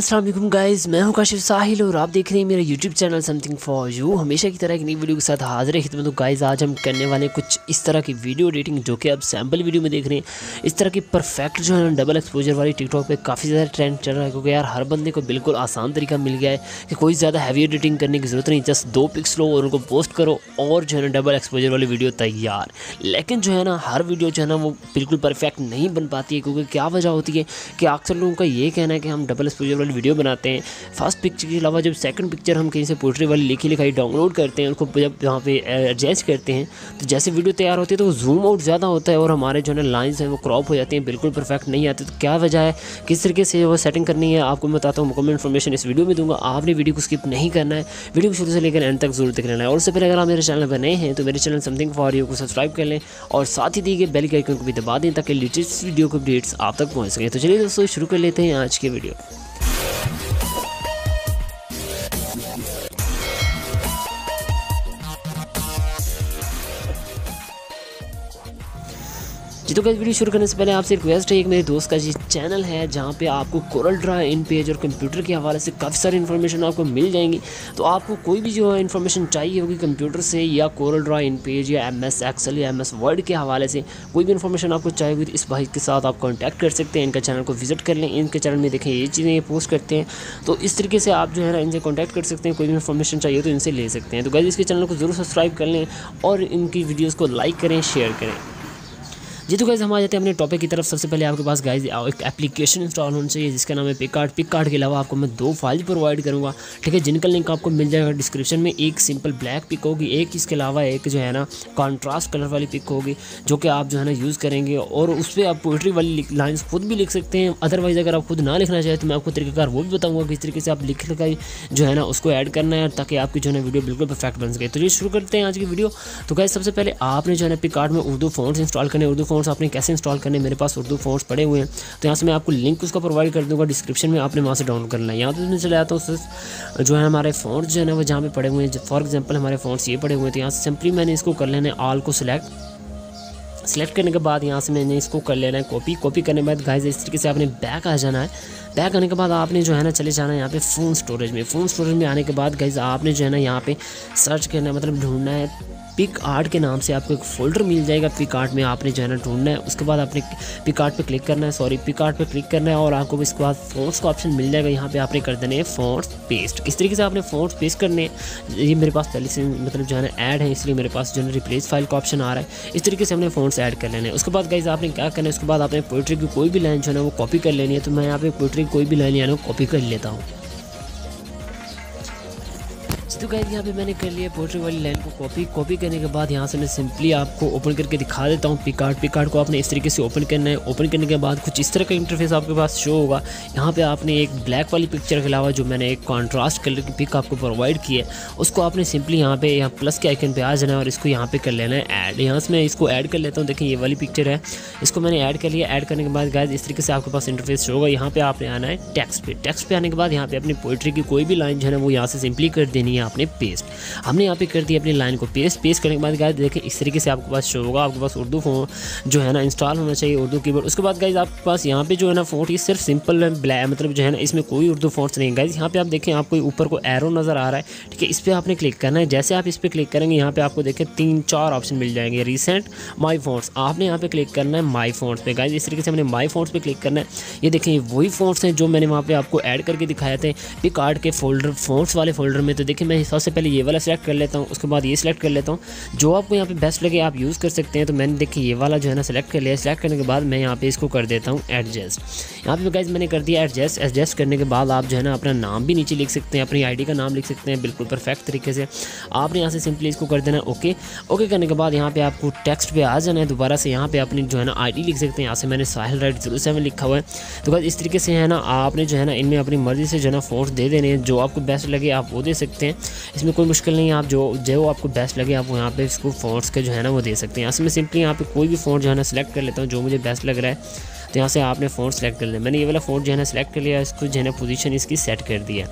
अस्सलाम वालेकुम गाइस, मैं हूं काशिफ साहिल और आप देख रहे हैं मेरा YouTube channel something for you. हमेशा की तरह एक नई वीडियो के साथ हाजिर है खिदमत। तो गाइस आज हम करने वाले हैं कुछ इस तरह की वीडियो एडिटिंग जो कि आप सैम्पल वीडियो में देख रहे हैं। इस तरह की परफेक्ट जो है डबल एक्सपोजर वाली टिकटॉक पे काफ़ी ज़्यादा ट्रेंड चल रहा है, क्योंकि यार हर बंदे को बिल्कुल आसान तरीका मिल गया है कि कोई ज़्यादा हैवी एडिटिंग करने की ज़रूरत नहीं, जस्ट 2 पिक्स लो और उनको पोस्ट करो और जो है ना डबल एक्सपोजर वाली वीडियो तैयार। लेकिन जो है ना हर वीडियो जो है ना वो बिल्कुल परफेक्ट नहीं बन पाती है, क्योंकि क्या वजह होती है कि अक्सर लोगों का ये कहना है कि हम डबल एक्सपोजर वाली वीडियो बनाते हैं, फर्स्ट पिक्चर के अलावा जब सेकंड पिक्चर हम कहीं से पोर्ट्रेट वाली लिखी लिखाई डाउनलोड करते हैं, उसको जब यहाँ पे एडजस्ट करते हैं तो जैसे वीडियो तैयार होती है तो जूम आउट ज़्यादा होता है और हमारे जो है लाइंस हैं वो क्रॉप हो जाती हैं, बिल्कुल परफेक्ट नहीं आती। तो क्या वजह है, किस तरीके से वो सेटिंग करनी है, आपको मैं बताता हूँ। मुकम्मल इन्फॉर्मेशन इस वीडियो में दूंगा। आपने वीडियो को स्किप नहीं करना है, वीडियो को शुरू से लेकर एंड तक जरूर देख लेना है। और उससे पहले अगर आप मेरे चैनल पर नए हैं तो मेरे चैनल समथिंग फॉर यू को सब्सक्राइब कर लें और साथ ही दिए गए बेल के आइकन को भी दबा दें ताकि लेटेस्ट वीडियो के अपडेट्स आप तक पहुँच सकें। तो चलिए दोस्तों शुरू कर लेते हैं आज की वीडियो। जी तो गाइस वीडियो शुरू करने से पहले आपसे रिक्वेस्ट है, एक मेरे दोस्त का जी चैनल है जहाँ पे आपको कोरल ड्रा, इन पेज और कंप्यूटर के हवाले से काफ़ी सारी इन्फॉर्मेशन आपको मिल जाएंगी। तो आपको कोई भी जो है इन्फॉर्मेशन चाहिए होगी कंप्यूटर से या कोरल ड्रा, इन पेज या MS एक्सेल या MS वर्ड के हवाले से कोई भी इन्फॉर्मेशन आपको चाहिए होगी तो इस भाई के साथ आप कॉन्टैक्ट कर सकते हैं। इनका चैनल को विजिट कर लें, इनके चैनल में देखें ये चीज़ें ये पोस्ट करते हैं, तो इस तरीके से आप जो है ना इनसे कॉन्टैक्ट कर सकते हैं। कोई भी इन्फॉर्मेशन चाहिए तो इनसे ले सकते हैं। तो गाइस इसके चैनल को ज़रूर सब्सक्राइब कर लें और इनकी वीडियोज़ को लाइक करें, शेयर करें। जी तो गाइस हम आ जाते हैं अपने टॉपिक की तरफ। सबसे पहले आपके पास गाइस एक एप्लीकेशन इंस्टॉल होनी चाहिए जिसका नाम है पिकआर्ट। पिकआर्ट के अलावा आपको मैं 2 फाइल प्रोवाइड करूँगा, ठीक है, जिनका लिंक आपको मिल जाएगा डिस्क्रिप्शन में। एक सिंपल ब्लैक पिक होगी, एक इसके अलावा एक जो है ना कॉन्ट्रास्ट कलर वाली पिक होगी जो कि आप जो है ना यूज़ करेंगे और उस पर आप पोइट्री वाली लाइन्स खुद भी लिख सकते हैं। अदरवाइज़ अगर आप खुद ना लिखना चाहें तो मैं आपको तरीक़ाकार वो भी बताऊँगा किस तरीके से आप लिख लिखाई जो है ना उसको ऐड करना है ताकि आपकी जो है ना वीडियो बिल्कुल परफेक्ट बन सके। तो ये शुरू करते हैं आज की वीडियो। तो गाइस सबसे पहले आपने जो है ना पिकआर्ट में उर्दू फ़ॉन्ट्स इंस्टॉल करने। उर्दू फ़ॉन्ट्स आपने कैसे इंस्टॉल करने, मेरे पास उर्दू फ़ॉन्ट्स पड़े हुए हैं तो यहाँ से मैं आपको लिंक उसका प्रोवाइड कर दूंगा डिस्क्रिप्शन में, आपने वहाँ से डाउनलोड करना है। यहाँ पे मैं चले आता हूँ जो है हमारे फ़ॉन्ट्स जो है ना वो जहाँ पे पड़े हुए हैं। फॉर एग्जांपल हमारे फ़ॉन्ट्स ये पड़े हुए हैं तो यहाँ से सिंपली मैंने इसको कर लेना है, ऑल को सिलेक्ट करने के बाद यहाँ से मैंने इसको कर लेना है कॉपी करने के बाद गाइस इस तरीके से आपने बैक आ जाना है। बैक आने के बाद आपने जो है ना चले जाना है यहाँ पे फ़ोन स्टोरेज में। फ़ोन स्टोरेज में आने के बाद गाइस आपने जो है ना यहाँ पे सर्च करना है, मतलब ढूंढना है पिकआर्ट के नाम से आपको एक फ़ोल्डर मिल जाएगा। पिकआर्ट में आपने जो है ना ढूंढना है, उसके बाद आपने पिकआर्ट पे क्लिक करना है, पिकआर्ट पे क्लिक करना है और आपको इसके बाद फ़ॉन्ट्स का ऑप्शन मिल जाएगा। यहाँ पे आपने कर देने हैं फ़ॉन्ट्स पेस्ट। किस तरीके से आपने फ़ॉन्ट्स पेस्ट करने हैं, ये मेरे पास पहले से मतलब जो है ना ऐड है, इसलिए मेरे पास जो है रिप्लेस फाइल का ऑप्शन आ रहा है। इस तरीके से हमने फ़ॉन्ट्स ऐड कर लेने हैं। उसके बाद गाइस आपने क्या करना है, उसके बाद आपने पोइट्री की कोई भी लाइन जो है ना वो कॉपी कर लेनी है। तो मैं यहाँ पे पोइट्री की कोई भी लाइन यहाँ कॉपी कर लेता हूँ। तो गाइस यहाँ पे मैंने कर लिया पोइट्री वाली लाइन को कॉपी करने के बाद यहाँ से मैं सिंपली आपको ओपन करके दिखा देता हूँ। पिकआर्ट को आपने इस तरीके से ओपन करना है। ओपन करने के बाद कुछ इस तरह का इंटरफेस आपके पास शो होगा। यहाँ पे आपने एक ब्लैक वाली पिक्चर के अलावा जो मैंने एक कॉन्ट्रास्ट कलर की पिक आपको प्रोवाइड की है उसको आपने सिंपली यहाँ पे यहाँ प्लस के आइकन पे आ जाना है और इसको यहाँ पे कर लेना है ऐड। यहाँ से मैं इसको ऐड कर लेता हूँ। देखिए ये वाली पिक्चर है, इसको मैंने ऐड कर लिया। ऐड करने के बाद गाइस इस तरीके से आपके पास इंटरफेस शो होगा। यहाँ पे आपने आना है टेक्स्ट पे आने के बाद यहाँ पे अपनी पोइट्री की कोई भी लाइन जो है ना वो यहाँ से सिंपली कर देनी है आपने पेस्ट। हमने यहाँ पे कर दिया अपनी लाइन को पेस्ट करने के बाद गाइस देखिए इस तरीके से आपके पास शो होगा। आपके पास उर्दू फ़ॉन्ट जो है ना इंस्टॉल होना चाहिए, उर्दू कीबोर्ड। उसके बाद गाइस आपके पास यहाँ पे जो है ना फ़ॉन्ट ये सिर्फ सिंपल ब्लैक, मतलब जो है ना इसमें कोई उर्दू फ़ॉन्ट्स नहीं है गाइस। यहाँ पे आप देखें आपको ऊपर को एरो नज़र आ रहा है, ठीक है, इस पर आपने क्लिक करना है। जैसे आप इस पर क्लिक करेंगे यहाँ पे आपको देखें 3-4 ऑप्शन मिल जाएंगे। रिसेंट, माई फ़ॉन्ट्स, आपने यहाँ पे क्लिक करना है माई फ़ॉन्ट्स पे। गाइस इस तरीके से हमने माई फ़ॉन्ट्स पे क्लिक करना है। ये देखें वही फ़ॉन्ट्स हैं जो मैंने वहाँ पे आपको ऐड करके दिखाए थे पिकआर्ट के फोल्डर फ़ॉन्ट्स वाले फोल्डर में। तो देखिए मैं सबसे पहले ये वाला सेलेक्ट कर लेता हूँ, उसके बाद ये सिलेक्ट कर लेता हूँ। जो आपको यहाँ पे बेस्ट लगे आप यूज़ कर सकते हैं। तो मैंने देखिए ये वाला जो है ना सेलेक्ट कर लिया। सेलेक्ट करने के बाद मैं यहाँ पे इसको कर देता हूँ एडजस्ट। यहाँ पे गाइस मैंने कर दिया एडजस्ट करने के बाद आप जो है ना अपना नाम भी नीचे लिख सकते हैं, अपनी आईडी का नाम लिख सकते हैं बिल्कुल परफेक्ट तरीके से। आपने यहाँ से सिंपली इसको कर देना है ओके करने के बाद यहाँ पे आपको टेक्स्ट पे आ जाना है। दोबारा से यहाँ पे अपनी जो है ना आईडी लिख सकते हैं। यहाँ से मैंने साहिल राइट 07 लिखा हुआ है। तो गाइस इस तरीके से है ना आपने जो है ना इनमें अपनी मर्ज़ी से जो है ना फ़ॉन्ट्स दे देने हैं। जो आपको बेस्ट लगे आप वो दे सकते हैं, इसमें कोई मुश्किल नहीं है। आप जो आपको बेस्ट लगे आप यहाँ पे इसको फ़ॉन्ट्स के जो है ना वो दे सकते हैं। यहाँ से मैं सिंपली यहाँ पे कोई भी फ़ॉन्ट जो है ना सेलेक्ट कर लेता हूँ जो मुझे बेस्ट लग रहा है। तो यहाँ से आपने फ़ॉन्ट सेलेक्ट कर लिया। मैंने ये वाला फ़ॉन्ट जो है ना सेलेक्ट कर लिया, इसको जो है ना पोजीशन इसकी सेट कर दी है।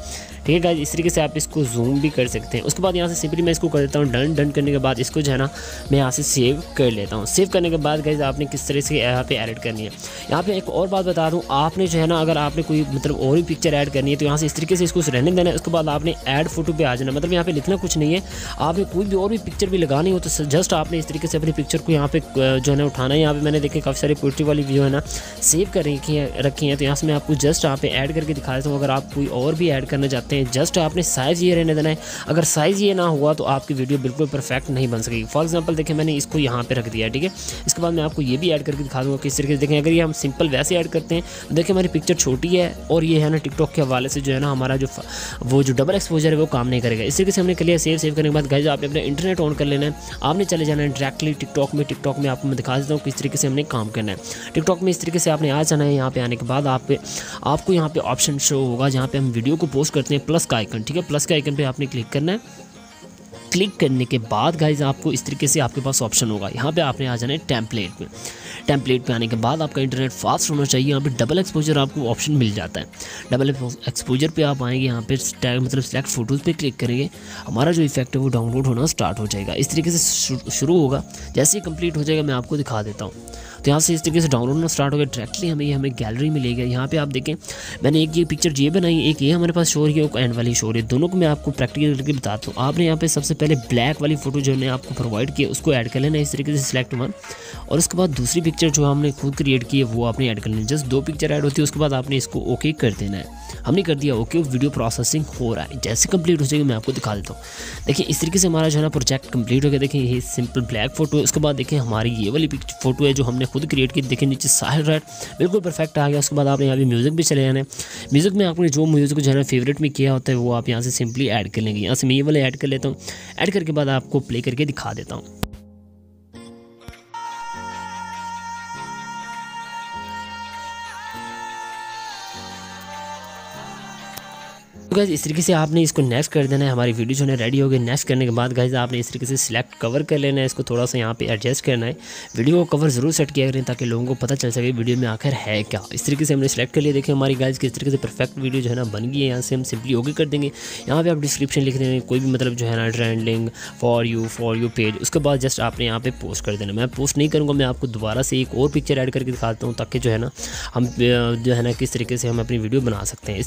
ठीक है गाइस, इस तरीके से आप इसको जूम भी कर सकते हैं। उसके बाद यहाँ से सिंपली मैं इसको कर देता हूँ डन। डन करने के बाद इसको जो है ना मैं यहाँ से सेव कर लेता हूँ। सेव करने के बाद गाइस आपने किस तरह से यहाँ पे एडिट करनी है। यहाँ पे एक और बात बता दूँ, आपने जो है ना अगर आपने कोई मतलब और भी पिक्चर ऐड करनी है तो यहाँ से इस तरीके से इसको रहने देना है। उसके बाद आपने ऐड फोटो पे आ जाना, मतलब यहाँ पे लिखना कुछ नहीं है। आपने कोई भी और भी पिक्चर भी लगानी हो तो जस्ट आपने इस तरीके से अपनी पिक्चर को यहाँ पे जो है ना उठाना है। यहाँ पे मैंने देखे काफ़ी सारी पोइट्री वाली जो है ना सेव कर रखी है, तो यहाँ से मैं आपको जस्ट यहाँ पे ऐड करके दिखा देता हूँ। अगर आप कोई और भी ऐड करना चाहते हैं, जस्ट आपने साइज़ ये रहने देना है। अगर साइज़ ये ना हुआ तो आपकी वीडियो बिल्कुल परफेक्ट नहीं बन सकेगी। फॉर एग्जांपल देखिए मैंने इसको यहाँ पे रख दिया, ठीक है। इसके बाद मैं आपको ये भी ऐड करके दिखा दूँगा किस तरीके से। देखें अगर ये हम सिंपल वैसे ऐड करते हैं तो देखिए हमारी पिक्चर छोटी है और ये है ना टिकटॉक के हवाले से जो है ना हमारा जो डबल एक्सपोजर है वो काम नहीं करेगा। इस तरीके से हमने कर लिया। सेव करने के बाद गाइस आपने अपना इंटरनेट ऑन कर लेना है, आपने चले जाना है डायरेक्टली टिकटॉक में। टिकटॉक में आपको मैं दिखा देता हूँ किस तरीके से हमने काम करना है। टिकटॉक में इस तरीके से आपने आ जाना है। यहाँ पे आने के बाद आपको यहाँ पे ऑप्शन शो होगा जहाँ पे हम वीडियो को पोस्ट करते हैं, प्लस का आइकन, ठीक है। प्लस के आइकन पे आपने क्लिक करना है। क्लिक करने के बाद गाइज आपको इस तरीके से आपके पास ऑप्शन होगा, यहाँ पे आपने आ जाना है टेम्पलेट में। टेम्पलेट पे आने के बाद आपका इंटरनेट फास्ट होना चाहिए। यहाँ पे डबल एक्सपोजर आपको ऑप्शन मिल जाता है। डबल एक्सपोजर पे आप आएंगे, यहाँ पे मतलब सेलेक्ट फोटोज़ पे क्लिक करेंगे, हमारा जो इफेक्ट है वो डाउनलोड होना स्टार्ट हो जाएगा। इस तरीके से शुरू होगा, जैसे ही कंप्लीट हो जाएगा मैं आपको दिखा देता हूँ। तो यहाँ से इस तरीके से डाउनलोड होना स्टार्ट हो गया। डायरेक्टली हमें गैलरी में ले गया। यहाँ पे आप देखें मैंने एक ये पिक्चर ये बनाई, एक ये हमारे पास शो रही है, एक एंड वाली शो रही है। दोनों को मैं आपको प्रैक्टिकल करके बताता हूँ। आपने यहाँ पे सबसे पहले ब्लैक वाली फ़ोटो जो है आपको प्रोवाइड की है उसको ऐड कर लेना इस तरीके से सिलेक्ट वन, और उसके बाद दूसरी पिक्चर जो हमने खुद क्रिएट की है वो आपने ऐड कर लेना। जस्ट 2 पिक्चर ऐड होती है, उसके बाद आपने इसको ओके कर देना है। हमने कर दिया ओके, वीडियो प्रोसेसिंग हो रहा है। जैसे कंप्लीट हो जाएगी मैं आपको दिखा देता हूँ। देखिए इस तरीके से हमारा जो है ना प्रोजेक्ट कंप्लीट हो गया। देखिए ये सिंपल ब्लैक फोटो है। उसके बाद देखिए हमारी ये वाली फोटो है जो हमने खुद क्रिएट की। देखिए नीचे साइड राइट बिल्कुल परफेक्ट आ गया। उसके बाद आपने यहाँ पे म्यूज़िक भी चले जाना है। म्यूज़िक में आपने जो म्यूज़िक जो है ना फेवरेट में किया होता है वो आप यहाँ से सिंपली ऐड कर लेंगे। यहाँ से मैं ये वाले ऐड कर लेता हूँ। ऐड करके बाद आपको प्ले करके दिखा देता हूँ। तो गाइस इस तरीके से आपने इसको नेक्स्ट कर देना है। हमारी वीडियो जो है रेडी हो गई। नेक्स्ट करने के बाद गाइस आपने इस तरीके से सिलेक्ट कवर कर लेना है, इसको थोड़ा सा यहाँ पे एडजस्ट करना है। वीडियो को कवर ज़रूर सेट किया करें ताकि लोगों को पता चल सके वीडियो में आखिर है क्या। इस तरीके से हमने सेलेक्ट कर लिया। देखिए हमारी गाइस किस तरीके से परफेक्ट वीडियो जो है ना बन गई है। यहाँ से हम सिंपली ओके कर देंगे। यहाँ पे आप डिस्क्रिप्शन लिख देंगे कोई भी मतलब जो है ना ट्रेंडिंग फॉर यू पेज। उसके बाद जस्ट आपने यहाँ पे पोस्ट कर देना। मैं पोस्ट नहीं करूँगा, मैं आपको दोबारा से एक और पिक्चर ऐड करके दिखाता हूँ ताकि जो है ना हम जो है ना किस तरीके से हम अपनी वीडियो बना सकते हैं।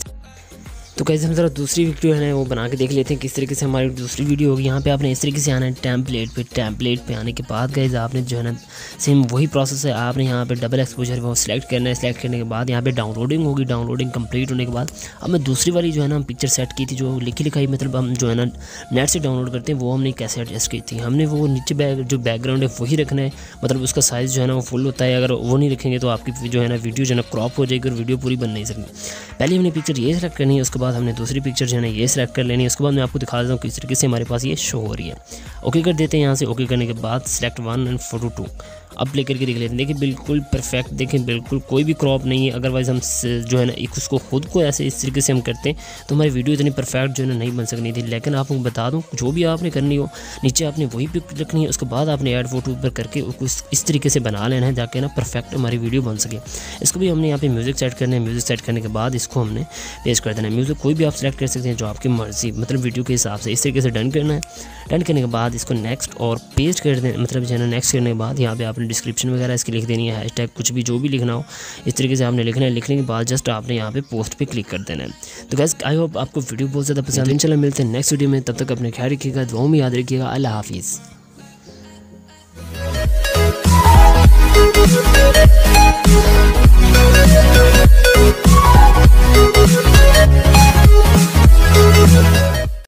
तो कैसे हम ज़रा दूसरी वीडियो है ना वो बना के देख लेते हैं किस तरीके से हमारी दूसरी वीडियो होगी। यहाँ पे आपने इस तरीके से आना है टेम्पलेट पे आने के बाद गाइस आपने जो है ना सेम वही प्रोसेस है। आपने यहाँ पे डबल एक्सपोजर वो सिलेक्ट करना है। सिलेक्ट करने के बाद यहाँ पे डाउनलोडिंग होगी। डाउनलोडिंग कंप्लीट होने के बाद अब मैं दूसरी वाली जो है ना पिक्चर सेट की थी जो लिखी लिखाई मतलब हम जो है ना नेट से डाउनलोड करते हैं वो हमने कैसे एडजस्ट की थी। हमने वो नीचे जो बैकग्राउंड है वही रखना है, मतलब उसका साइज़ जो है ना वो फुल होता है। अगर वो नहीं रखेंगे तो आपकी जो है ना वीडियो जो है ना क्रॉप हो जाएगी और वीडियो पूरी बन नहीं सकती। पहले हमने पिक्चर ये सेलेक्ट करनी है, उसके बाद हमने दूसरी पिक्चर जो है ना ये सिलेक्ट कर लेनी है। उसके बाद मैं आपको दिखा देता हूँ किस तरीके से हमारे पास ये शो हो रही है। ओके कर देते हैं। यहाँ से ओके करने के बाद सिलेक्ट 1 एंड फोटो 2 अब प्ले करके देख लेते हैं। देखिए बिल्कुल परफेक्ट, देखें बिल्कुल कोई भी क्रॉप नहीं है। अदरवाइज हम जो है ना उसको खुद को ऐसे इस तरीके से हम करते हैं तो हमारी वीडियो इतनी परफेक्ट जो है ना नहीं बन सकनी थी। लेकिन आपको बता दूं जो भी आपने करनी हो नीचे आपने वही पिक रखनी है। उसके बाद आपने ऐड फोटो ऊपर करके उसको इस तरीके से बना लेना है जाके ना परफेक्ट हमारी वीडियो बन सके। इसको भी हमने यहाँ पे म्यूज़िक सेट करना है। म्यूज़िक सेट करने के बाद इसको हमने पेस्ट कर देना है। म्यूज़िक कोई भी आप सेलेक्ट कर सकते हैं जो आपकी मर्जी मतलब वीडियो के हिसाब से। इस तरीके से डन करना है। डन करने के बाद इसको नेक्स्ट और पेस्ट कर देना, मतलब जो है ना नेक्स्ट करने के बाद यहाँ पे आपने डिस्क्रिप्शन वगैरह इसकी लिख देनी है, हैशटैग कुछ भी जो भी लिखना हो इस तरीके से आपने लिखना है। लिखने के बाद जस्ट आपने यहाँ पे पोस्ट पे क्लिक कर देना है। तो गाइस आई होप आपको वीडियो बहुत ज़्यादा पसंद है। इंशाल्लाह मिलते हैं नेक्स्ट वीडियो में, तब तक अपने ख्याल रखिएगा, दुआओं में याद रखिएगा। अल्लाह हाफिज़।